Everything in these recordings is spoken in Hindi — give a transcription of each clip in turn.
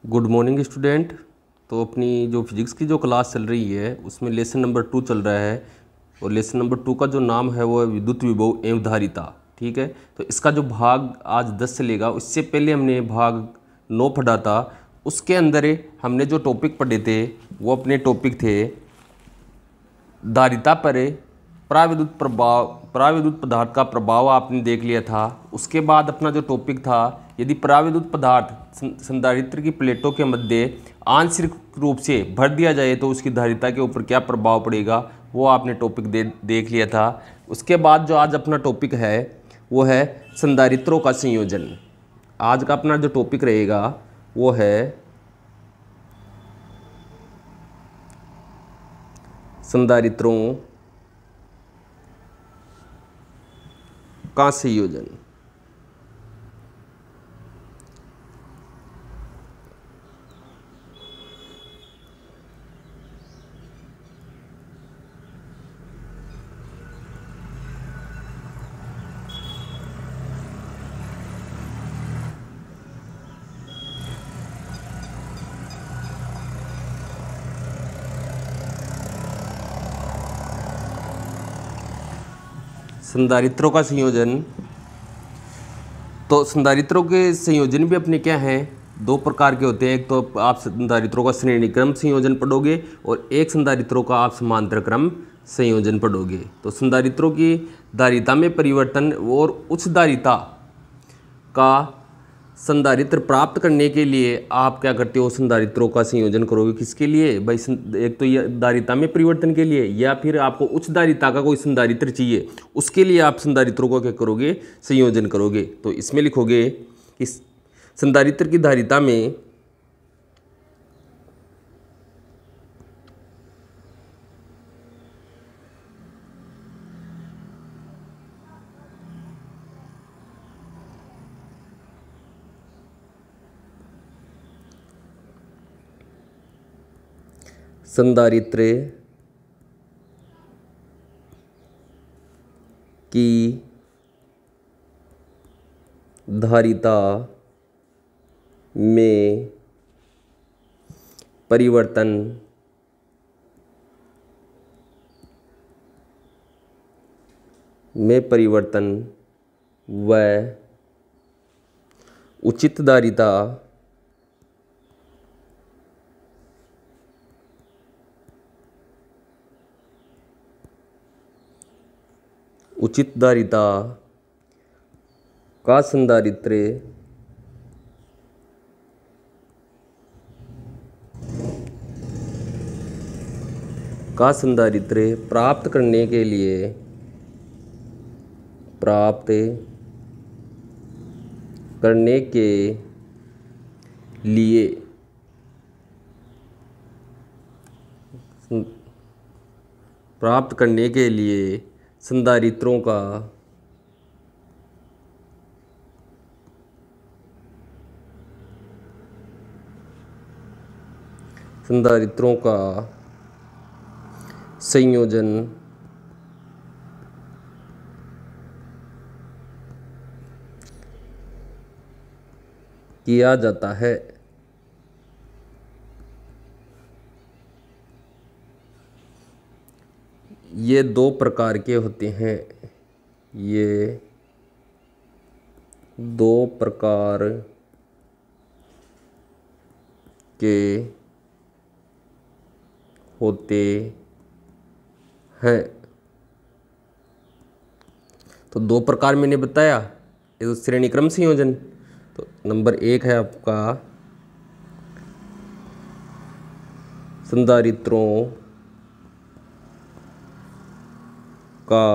Good morning student. तो अपनी जो फिजिक्स की जो क्लास चल रही है उसमें लेसन नंबर 2 चल रहा है और लेसन नंबर 2 का जो नाम है वो है विद्युत विभव एवं धारिता। ठीक है, तो इसका जो भाग आज 10 से लेगा, उससे पहले हमने भाग 9 पढ़ा था। उसके अंदर हमने जो टॉपिक पढ़े थे वो अपने टॉपिक थे धारिता पर प्राविद्युत पदार्थ का प्रभाव आपने देख लिया था। उसके बाद अपना जो टॉपिक था, यदि प्राविद्युत पदार्थ संधारित्र की प्लेटों के मध्य आंशिक रूप से भर दिया जाए तो उसकी धारिता के ऊपर क्या प्रभाव पड़ेगा, वो आपने टॉपिक देख लिया था। उसके बाद जो आज अपना टॉपिक है वो है संधारित्रों का संयोजन। आज का अपना जो टॉपिक रहेगा वो है संधारित्रों का संयोजन। संधारित्रों का संयोजन, तो संधारित्रों के संयोजन भी अपने क्या हैं, दो प्रकार के होते हैं। एक तो आप संधारित्रों का श्रेणी क्रम संयोजन पढ़ोगे और एक संधारित्रों का आप समांतर क्रम संयोजन पढ़ोगे। तो संधारित्रों की धारिता में परिवर्तन और उच्च धारिता का संधारित्र प्राप्त करने के लिए आप क्या करते हो, संधारित्रों का संयोजन करोगे। किसके लिए भाई? एक तो ये धारिता में परिवर्तन के लिए, या फिर आपको उच्च धारिता का कोई संधारित्र चाहिए, उसके लिए आप संधारित्रों का क्या करोगे, संयोजन करोगे। तो इसमें लिखोगे कि संधारित्र की धारिता में संधारित्र की धारिता में परिवर्तन व उचित धारिता का संधारित्र प्राप्त करने के लिए संधारित्रों का संयोजन किया जाता है। ये दो प्रकार के होते हैं। ये दो प्रकार के होते हैं। तो दो प्रकार मैंने बताया, ये तो श्रेणी क्रम संयोजन। तो नंबर 1 है आपका संधारित्रों का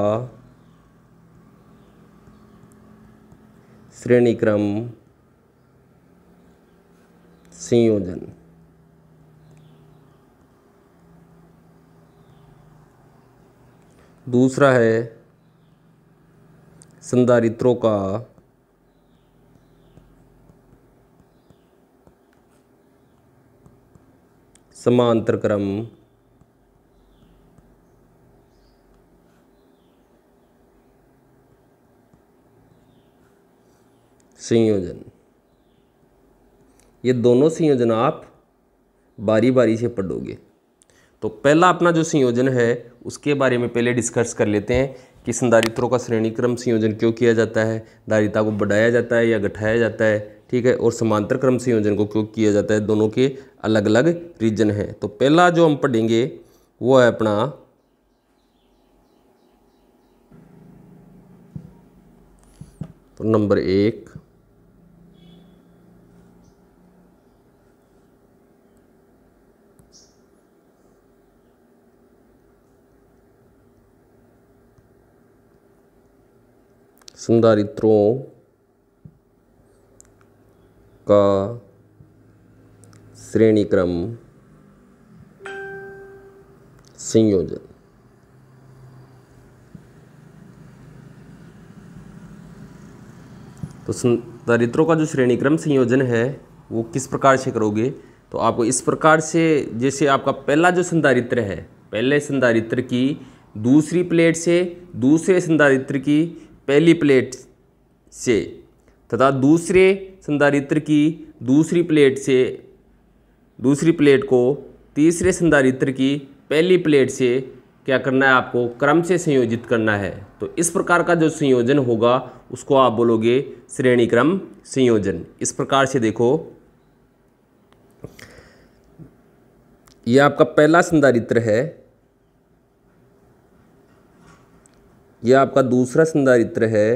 श्रेणी क्रम संयोजन। दूसरा है संधारित्रों का समांतर क्रम संयोजन। ये दोनों संयोजन आप बारी बारी से पढ़ोगे। तो पहला अपना जो संयोजन है उसके बारे में पहले डिस्कस कर लेते हैं कि संधारित्रों का श्रेणी क्रम संयोजन क्यों किया जाता है, धारिता को बढ़ाया जाता है या घटाया जाता है, ठीक है, और समांतर क्रम संयोजन को क्यों किया जाता है, दोनों के अलग अलग रीजन हैं। तो पहला जो हम पढ़ेंगे वो है अपना तो नंबर 1 संधारित्रों का श्रेणी क्रम संयोजन। तो संधारित्रों का जो श्रेणी क्रम संयोजन है वो किस प्रकार से करोगे, तो आपको इस प्रकार से, जैसे आपका पहला जो संधारित्र है, पहले संधारित्र की दूसरी प्लेट से दूसरे संधारित्र की पहली प्लेट से तथा दूसरे संधारित्र की दूसरी प्लेट से दूसरी प्लेट को तीसरे संधारित्र की पहली प्लेट से क्या करना है, आपको क्रम से संयोजित करना है। तो इस प्रकार का जो संयोजन होगा उसको आप बोलोगे श्रेणी क्रम संयोजन। इस प्रकार से देखो, यह आपका पहला संधारित्र है, यह आपका दूसरा संधारित्र है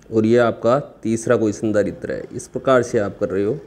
और यह आपका तीसरा कोई संधारित्र है। इस प्रकार से आप कर रहे हो।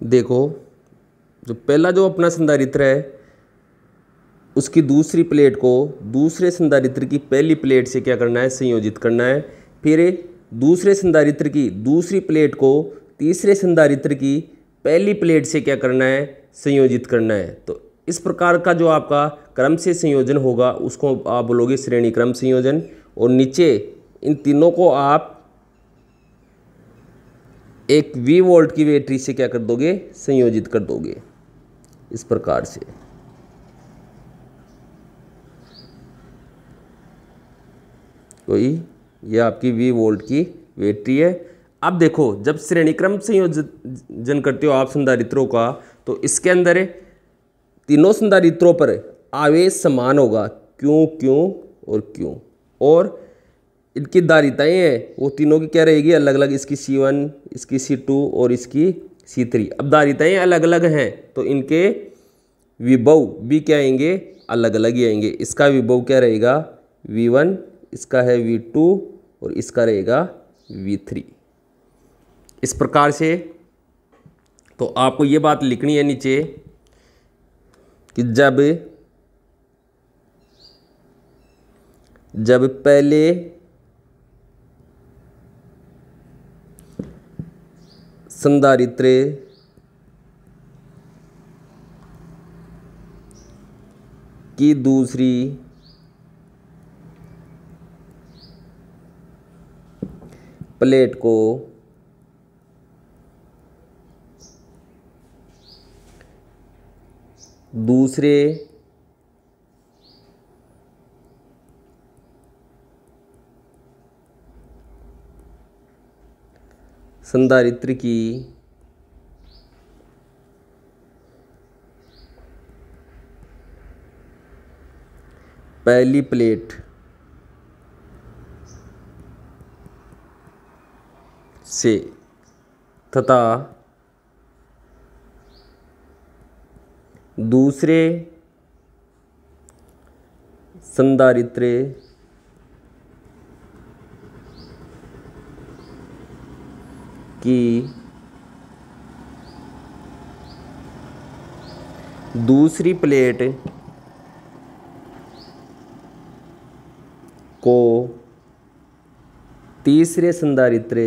देखो, जो पहला जो अपना संधारित्र है उसकी दूसरी प्लेट को दूसरे संधारित्र की पहली प्लेट से क्या करना है, संयोजित करना है। फिर दूसरे संधारित्र की दूसरी प्लेट को तीसरे संधारित्र की पहली प्लेट से क्या करना है, संयोजित करना है। तो इस प्रकार का जो आपका क्रम से संयोजन होगा उसको आप बोलोगे श्रेणी क्रम संयोजन। और नीचे इन तीनों को आप एक V वोल्ट की बैटरी से क्या कर दोगे, संयोजित कर दोगे इस प्रकार से। कोई ये आपकी V वोल्ट की बैटरी है। अब देखो, जब श्रेणी क्रम संयोजन करते हो आप संधारित्रों का, तो इसके अंदर तीनों संधारित्रों पर आवेश समान होगा, क्यों क्यों और क्यों, और इनकी धारिताएं हैं वो तीनों की क्या रहेगी, अलग अलग। इसकी C1, इसकी C2 और इसकी C3। अब धारिताएं अलग अलग हैं तो इनके विभव भी क्या आएंगे, अलग अलग ही आएंगे। इसका विभव क्या रहेगा, V1, इसका है V2 और इसका रहेगा V3। इस प्रकार से तो आपको ये बात लिखनी है नीचे कि जब पहले संधारित्र की दूसरी प्लेट को दूसरे संधारित्र की पहली प्लेट से तथा दूसरे संधारित्र की दूसरी प्लेट को तीसरे संधारित्र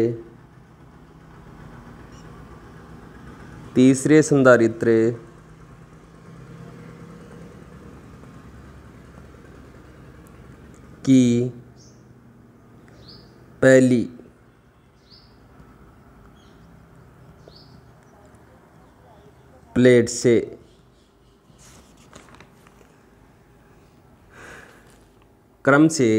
तीसरे संधारित्र की पहली प्लेट से क्रम से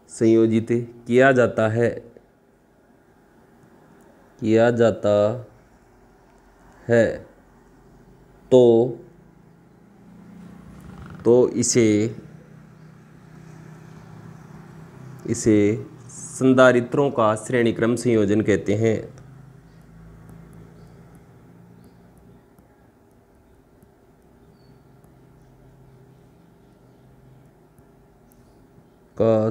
संयोजित किया जाता है तो इसे संधारित्रों का श्रेणीक्रम संयोजन कहते हैं। का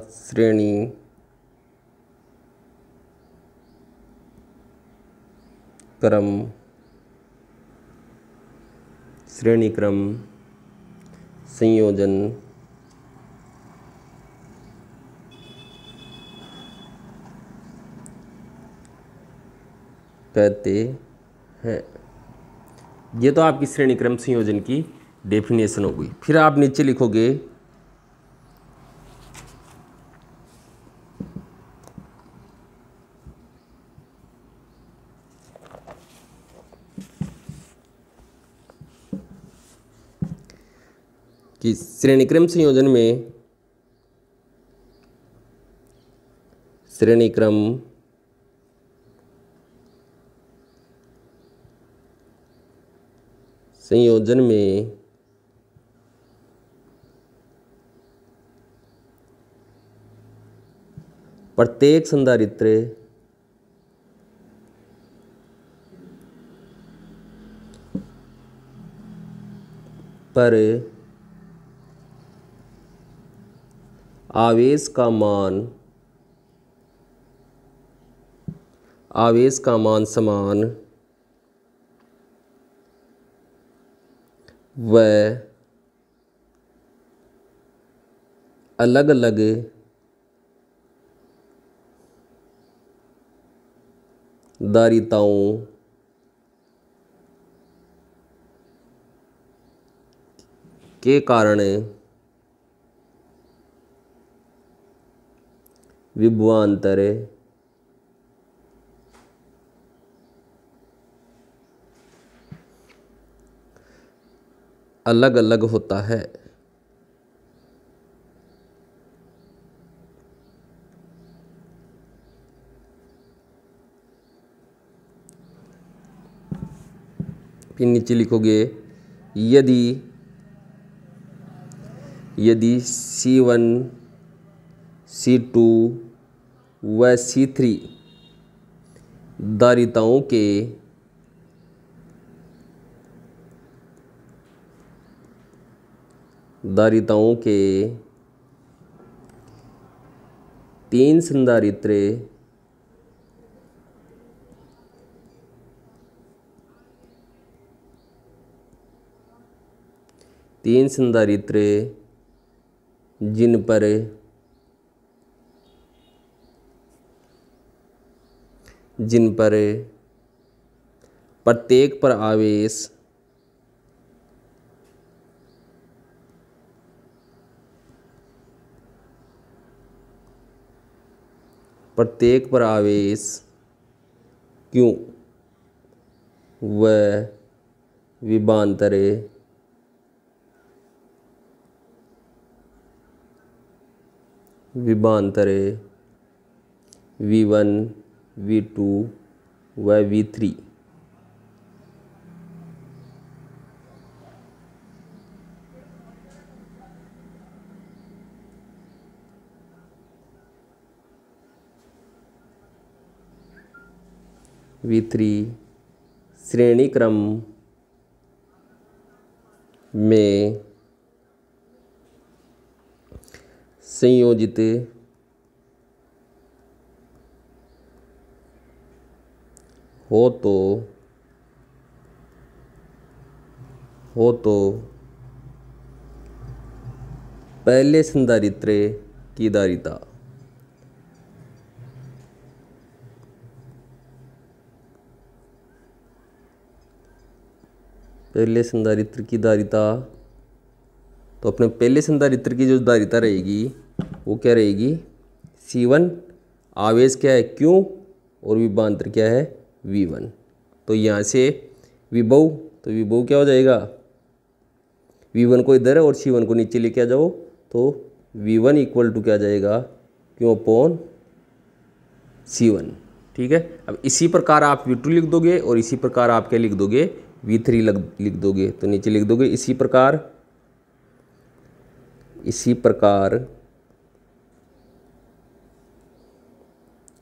श्रेणीक्रम संयोजन कहते हैं। ये तो आपकी श्रेणीक्रम संयोजन की डेफिनेशन हो गई। फिर आप नीचे लिखोगे कि श्रेणीक्रम संयोजन में प्रत्येक संधारित्र पर आवेश का मान समान व अलग अलग धारिताओं के कारण विभवांतर अलग अलग होता है। फिर नीचे लिखोगे यदि C1 C2 व C3 धारिताओं के तीन संधारित्र जिन पर प्रत्येक पर आवेश Q व विभवांतर V1 V2 व V3 श्रेणी क्रम में संयोजित हो तो पहले संधारित्र की धारिता पहले संधारित्र की धारिता, तो अपने पहले संधारित्र की जो धारिता रहेगी वो क्या रहेगी, C1। आवेश क्या है, Q, और विभवांतर क्या है, V1। तो यहाँ से विभव, तो विभव क्या हो जाएगा, V1 को इधर और C1 को नीचे लेके आ जाओ, तो V1 इक्वल टू क्या आ जाएगा, Q अपॉन C1। ठीक है। अब इसी प्रकार आप V2 लिख दोगे और इसी प्रकार आप क्या लिख दोगे, V3 लिख दोगे। तो नीचे लिख दोगे इसी प्रकार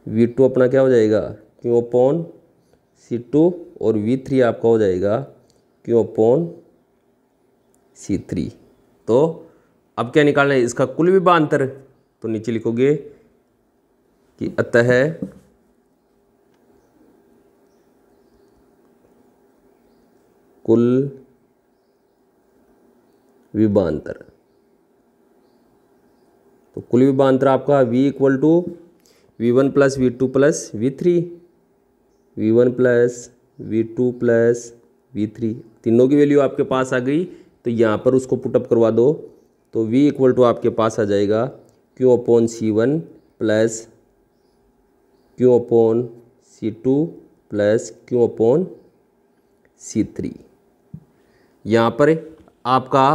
V2 अपना क्या हो जाएगा, Q अपॉन C2, और V3 आपका हो जाएगा Q अपॉन C3। तो अब क्या निकालना है, इसका कुल विभवांतर। तो नीचे लिखोगे कि अतः कुल विभवांतर। तो कुल विभवांतर आपका V equal to V1 plus V2 plus V3, V1 plus V2 plus V3, तीनों की वैल्यू आपके पास आ गई। तो यहाँ पर उसको पुटअप करवा दो, तो V इक्वल टू आपके पास आ जाएगा Q upon C1 plus Q upon C2 plus Q upon C3। यहाँ पर आपका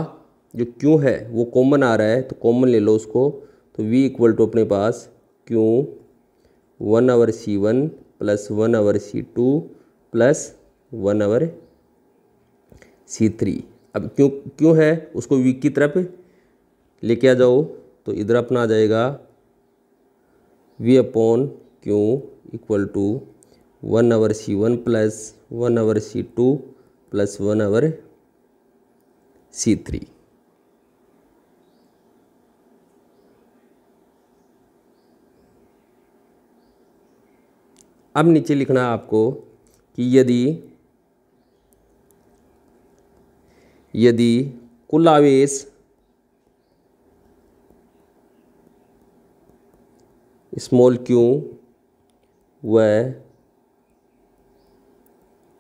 जो Q है वो कॉमन आ रहा है, तो कॉमन ले लो उसको। तो V इक्वल टू अपने पास Q 1 C1 plus 1 C2 plus 1 C3। अब क्यों है उसको V की तरफ लेके आ जाओ, तो इधर अपना आ जाएगा V upon Q equal to 1 C1 plus 1 C2 plus 1 C3। अब नीचे लिखना है आपको कि यदि कुल आवेश स्मॉल q व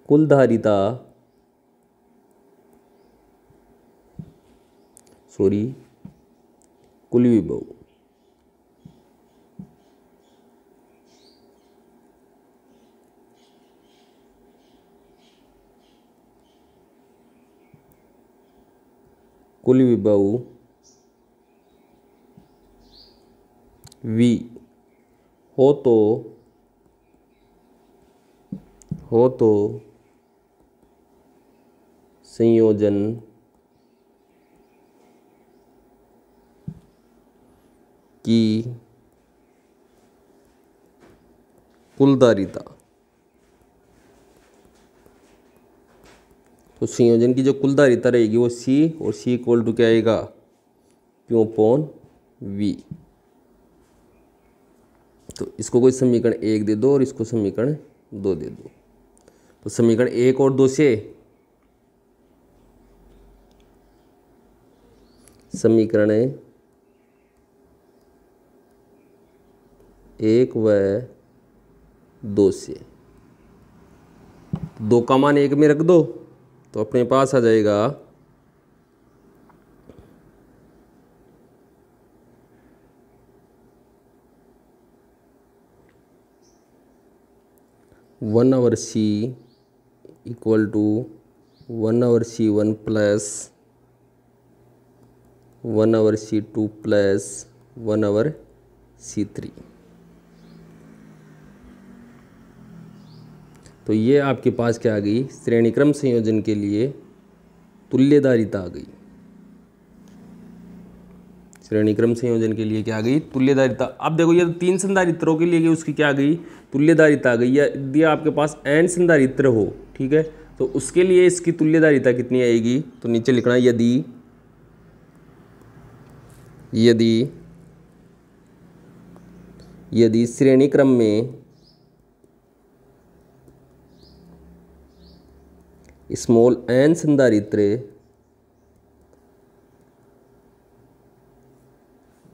कुल धारिता कुल विभव V हो तो संयोजन की कुल धारिता, तो संयोजन की जो कुल धारिता रहेगी वो C, और C इक्वल टू क्या आएगा, Q अपॉन V। तो इसको कोई समीकरण 1 दे दो और इसको समीकरण 2 दे दो। तो समीकरण 1 और 2 से समीकरण 1 व 2 से 2 का मान 1 में रख दो, तो अपने पास आ जाएगा 1 C equal to 1 C1 plus 1 C2 plus 1 C3। तो ये आपके पास क्या आ गई, श्रेणीक्रम संयोजन के लिए तुल्य धारिता आ गई। श्रेणीक्रम संयोजन के लिए क्या आ गई, तुल्य धारिता। अब देखो ये 3 संधारित्रों के लिए उसकी क्या आ गई, तुल्य धारिता आ गई। या यदि आपके पास n संधारित्र हो, ठीक है, तो उसके लिए इसकी तुल्य धारिता कितनी आएगी। तो नीचे लिखना है यदि श्रेणी क्रम में स्मॉल n संधारित्र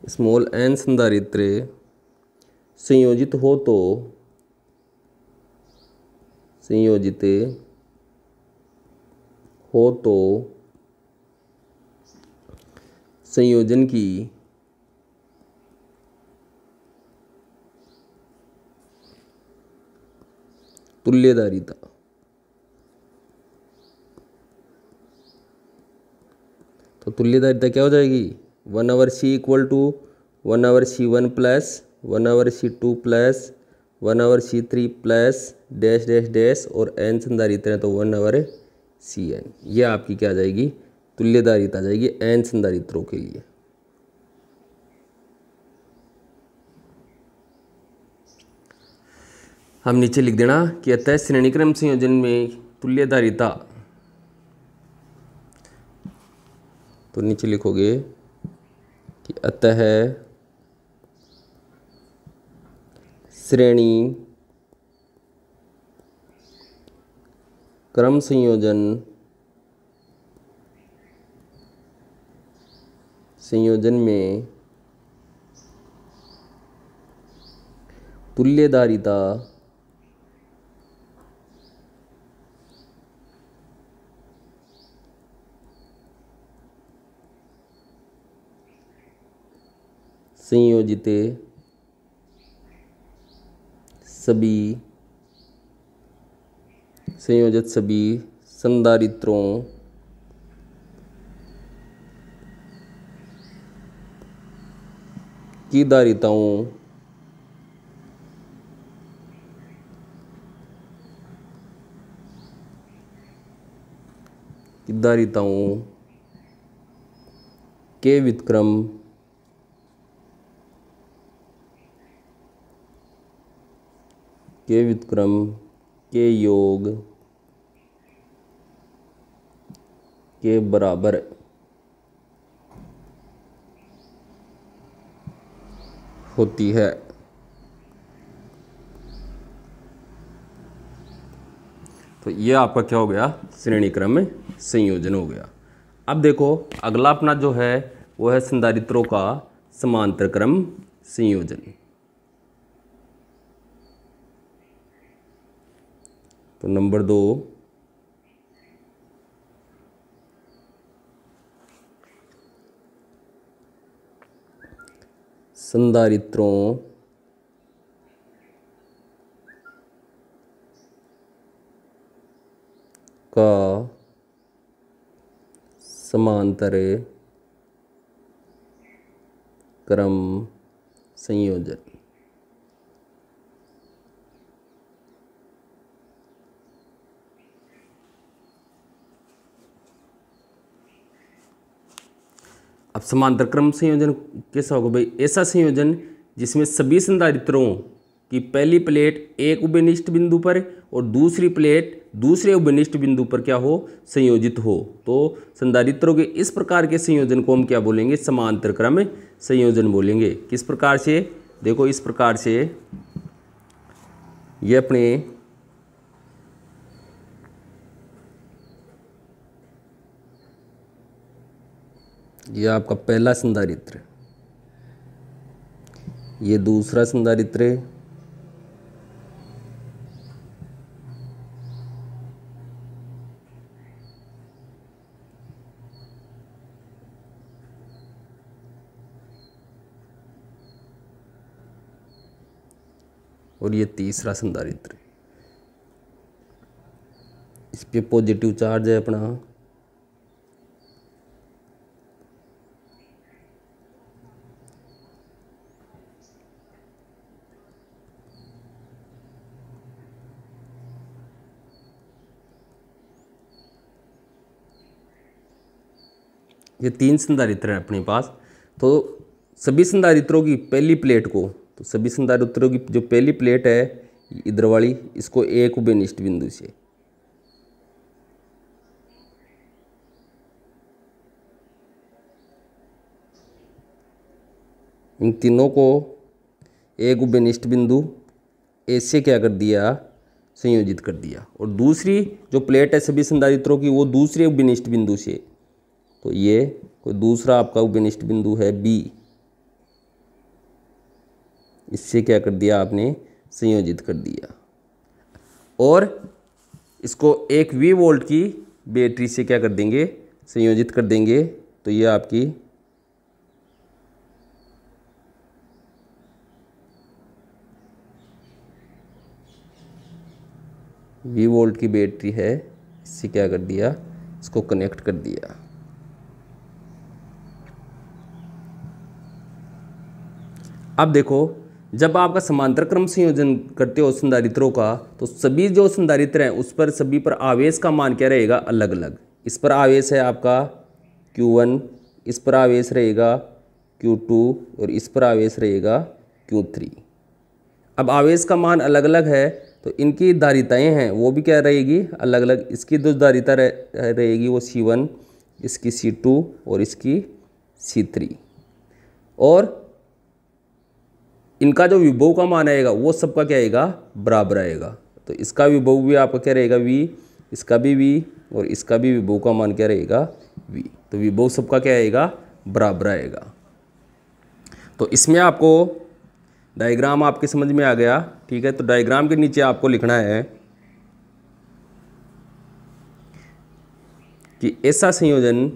स्मॉल n संधारित्र संयोजित हो तो संयोजन की तुल्यधारिता तो तुल्यधारिता क्या हो जाएगी 1/c equal to 1/c1 plus 1/c2 plus 1/c3 plus dash dash dash और n संधारित्र है तो 1/cn। ये आपकी क्या आ जाएगी तुल्यधारिता आ जाएगी n संधारित्रों के लिए। हम नीचे लिख देना कि अतः श्रेणीक्रम संयोजन में तुल्यधारिता, तो नीचे लिखोगे कि अतः श्रेणी क्रम संयोजन में तुल्यधारिता संयोजित सभी संधारित्रों की धारिताओं के व्युत्क्रम के योग के बराबर होती है। तो ये आपका क्या हो गया श्रेणी क्रम में संयोजन हो गया। अब देखो अगला अपना जो है वो है संधारित्रों का समांतर क्रम संयोजन। तो नंबर 2 संधारित्रों का समांतर क्रम संयोजन। अब समांतर क्रम संयोजन कैसा होगा भाई? ऐसा संयोजन जिसमें सभी संधारित्रों की पहली प्लेट एक उभयनिष्ठ बिंदु पर और दूसरी प्लेट दूसरे उभयनिष्ठ बिंदु पर क्या हो संयोजित हो। तो संधारित्रों के इस प्रकार के संयोजन को हम क्या बोलेंगे? समांतर क्रम संयोजन बोलेंगे। किस प्रकार से? देखो इस प्रकार से ये अपने ये आपका पहला संधारित्र, ये दूसरा संधारित्र, और ये तीसरा संधारित्र। इस पे पॉजिटिव चार्ज है अपना, ये 3 संधारित्र हैं अपने पास। तो सभी संधारित्रों की पहली प्लेट को, तो सभी संधारित्रों की जो पहली प्लेट है इधर वाली, इसको एक उभयनिष्ठ बिंदु से इन तीनों को एक उभयनिष्ठ बिंदु ऐसे क्या कर दिया? संयोजित कर दिया। और दूसरी जो प्लेट है सभी संधारित्रों की वो दूसरे उभयनिष्ठ बिंदु से, तो ये कोई दूसरा आपका उभयनिष्ठ बिंदु है बी, इससे क्या कर दिया आपने, संयोजित कर दिया। और इसको एक V वोल्ट की बैटरी से क्या कर देंगे, संयोजित कर देंगे। तो ये आपकी V वोल्ट की बैटरी है, इससे क्या कर दिया, इसको कनेक्ट कर दिया। अब देखो, जब आपका समांतर क्रम संयोजन करते हो संधारित्रों का, तो सभी जो संधारित्र हैं उस पर सभी पर आवेश का मान क्या रहेगा, अलग अलग। इस पर आवेश है आपका Q1, इस पर आवेश रहेगा Q2 और इस पर आवेश रहेगा Q3। अब आवेश का मान अलग अलग है तो इनकी धारिताएं हैं वो भी क्या रहेगी, अलग अलग। इसकी जो धारिता रहेगी वो C1, इसकी C2 और इसकी C3। और इनका जो विभव का मान आएगा वो सबका क्या आएगा, बराबर आएगा। तो इसका विभव भी आपका क्या रहेगा, V, इसका भी V और इसका भी विभव का मान क्या रहेगा, V। तो विभव सबका क्या आएगा, बराबर आएगा। तो इसमें आपको डायग्राम आपके समझ में आ गया, ठीक है। तो डायग्राम के नीचे आपको लिखना है कि ऐसा संयोजन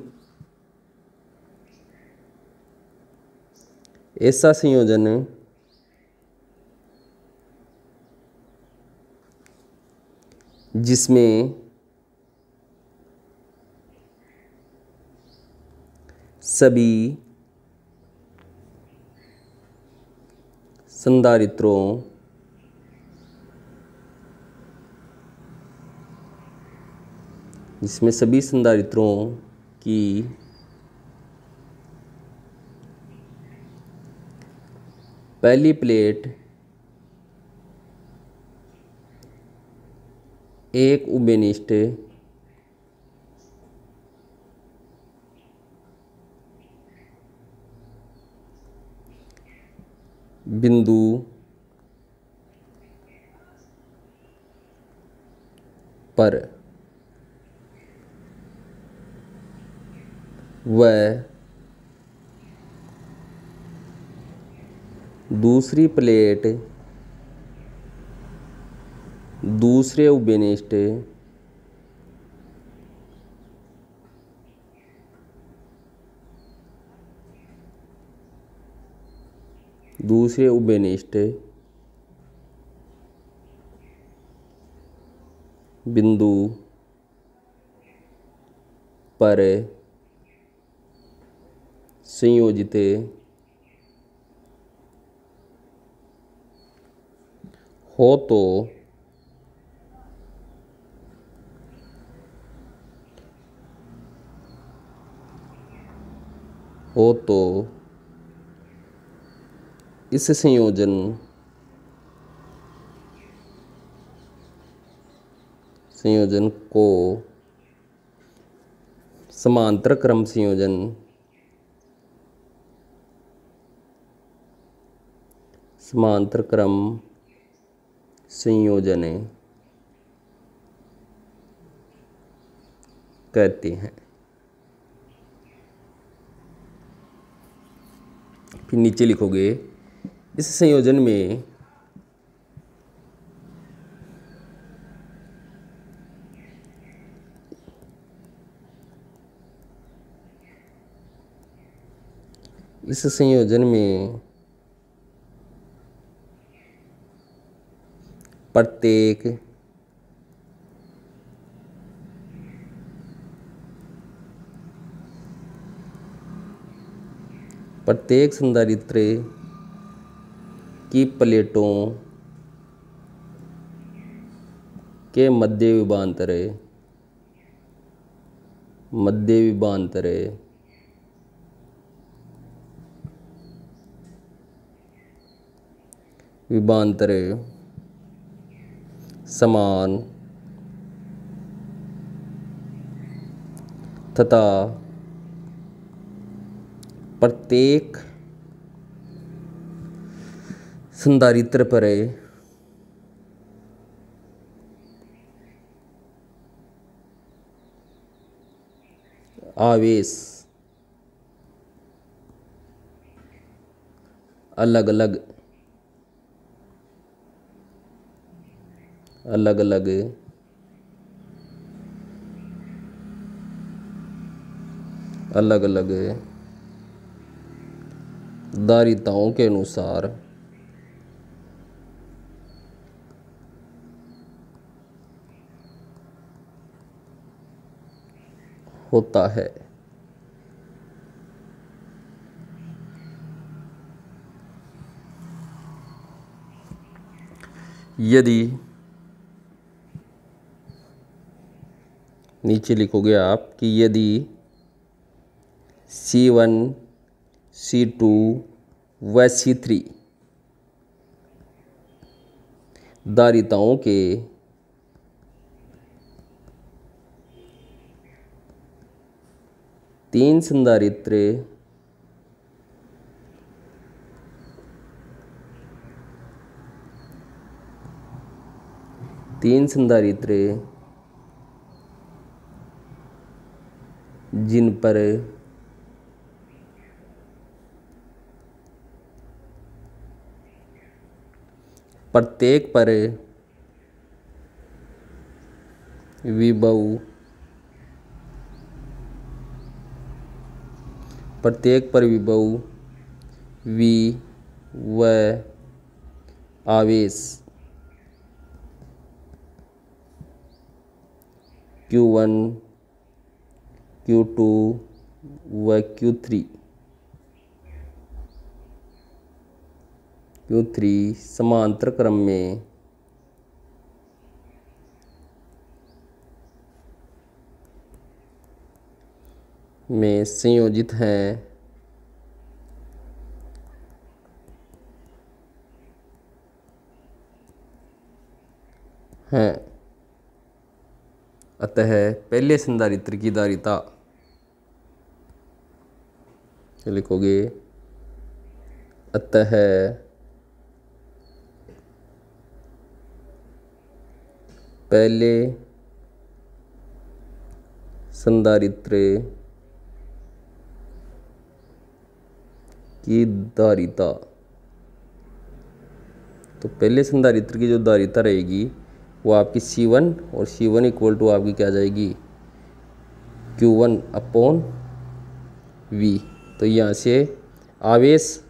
जिसमें सभी संधारित्रों की पहली प्लेट एक उभयनिष्ठ बिंदु पर व दूसरी प्लेट दूसरे उभयनिष्ठ बिंदु पर संयोजित हो तो इस संयोजन को समांतर क्रम संयोजन कहते हैं। फिर नीचे लिखोगे, इस संयोजन में प्रत्येक संधारित्र की प्लेटों के मध्य विभवांतर समान तथा प्रत्येक संधारित्र पर आवेश अलग अलग अलग अलग अलग अलग धारिताओं के अनुसार होता है। यदि नीचे लिखोगे आप कि यदि C1 C2 व C3 धारिताओं के तीन संधारित्र जिन पर प्रत्येक पर विभव V व आवेश Q1 Q2 व Q3 समांतर क्रम में संयोजित हैं, अतः पहले संधारित्र की धारिता लिखोगे, अतः पहले संधारित्र की धारिता। तो पहले संधारित्र की जो धारिता रहेगी वो आपकी C1 और C1 इक्वल टू आपकी क्या आ जाएगी Q1 अपॉन V। तो यहाँ से आवेश,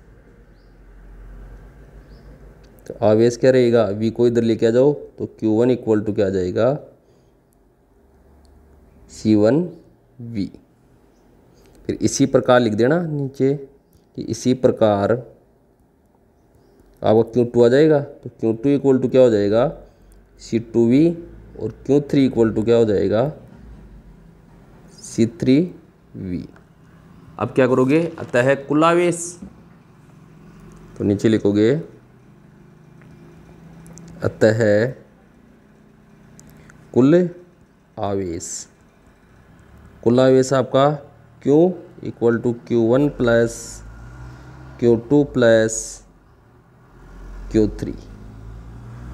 तो आवेश क्या रहेगा, V को इधर लेके आ जाओ तो Q1 इक्वल टू क्या आ जाएगा C1 V। फिर इसी प्रकार लिख देना नीचे कि इसी प्रकार आपका Q2 आ जाएगा। तो Q2 इक्वल टू क्या हो जाएगा C2V और Q3 इक्वल टू क्या हो जाएगा C3V। अब क्या करोगे, अतः कुल आवेश, तो नीचे लिखोगे अतः कुल आवेश आपका Q equal to Q1 plus Q2 plus Q3।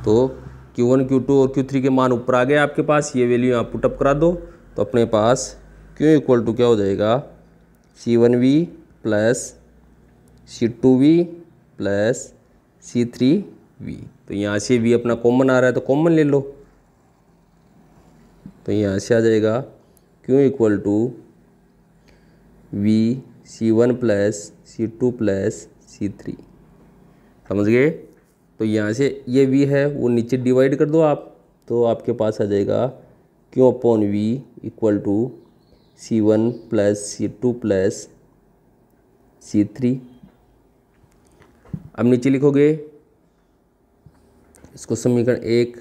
तो Q1 Q2 और Q3 के मान ऊपर आ गए आपके पास, ये वैल्यू आप पुटअप करा दो तो अपने पास Q इक्वल टू क्या हो जाएगा C1V plus C2V plus C3V। तो यहाँ से V अपना कॉमन आ रहा है तो कॉमन ले लो, तो यहाँ से आ जाएगा Q equal to V C1 plus C2 plus C3। समझ गए। तो यहाँ से ये V है वो नीचे डिवाइड कर दो आप, तो आपके पास आ जाएगा Q upon V equal to C1 plus C2 plus C3। अब नीचे लिखोगे इसको समीकरण 1,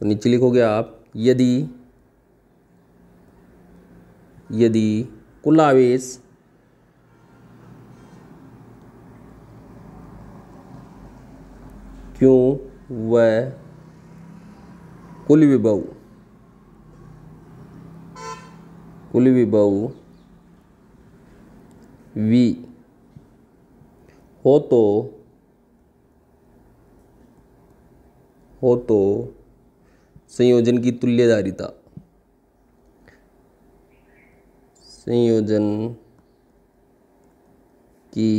तो नीचे लिखोगे आप यदि कुल आवेश Q व कुल विभव V हो तो संयोजन की तुल्य धारिता, संयोजन की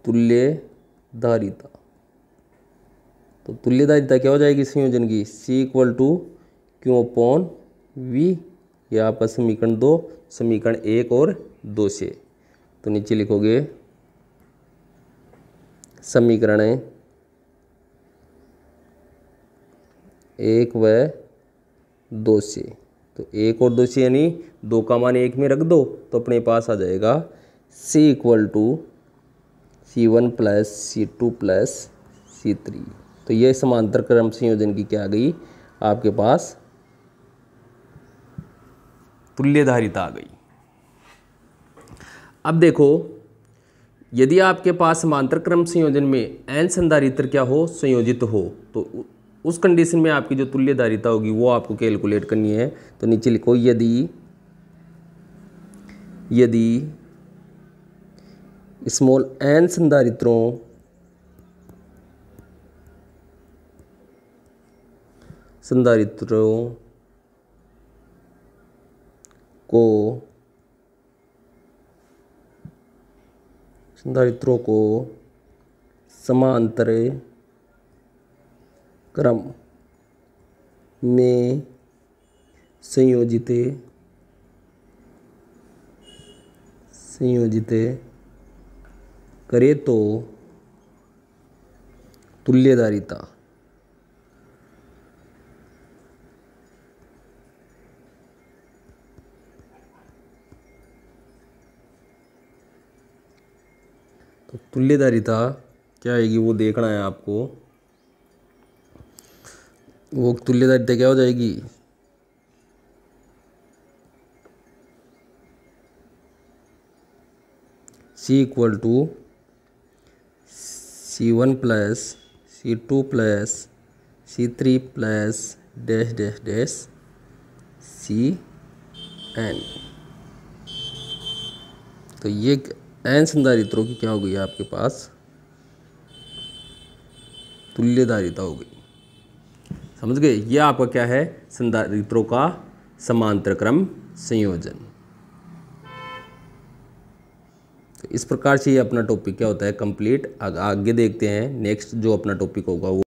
तुल्य धारिता तो तुल्यधारिता क्या हो जाएगी संयोजन की, C equal to Q upon V। ये आपका समीकरण 2, समीकरण 1 और 2 से। तो नीचे लिखोगे समीकरण 1 व 2 से। तो 1 और 2 से यानी 2 का मान 1 में रख दो तो अपने पास आ जाएगा C equal to C1 plus C2 plus C3। तो ये समांतर क्रम संयोजन की क्या आ गई आपके पास, तुल्यधारिता आ गई। अब देखो, यदि आपके पास समांतर क्रम संयोजन में n संधारित्र क्या हो, संयोजित हो, तो उस कंडीशन में आपकी जो तुल्यधारिता होगी वो आपको कैलकुलेट करनी है। तो नीचे लिखो यदि स्मॉल n संधारित्रों को समांतर क्रम में संयोजित करे तो तुल्यधारिता क्या आएगी वो देखना है आपको। वो तुल्यधारिता क्या हो जाएगी, C equal to C1 plus C2 plus C3 plus dash dash dash Cn। तो ये n संधारित्रों की क्या हो गई आपके पास, तुल्यधारिता हो गई। समझ गए, ये आपका क्या है, संधारित्रों का समांतर क्रम संयोजन। तो इस प्रकार से ये अपना टॉपिक क्या होता है, कंप्लीट। आगे देखते हैं नेक्स्ट जो अपना टॉपिक होगा वो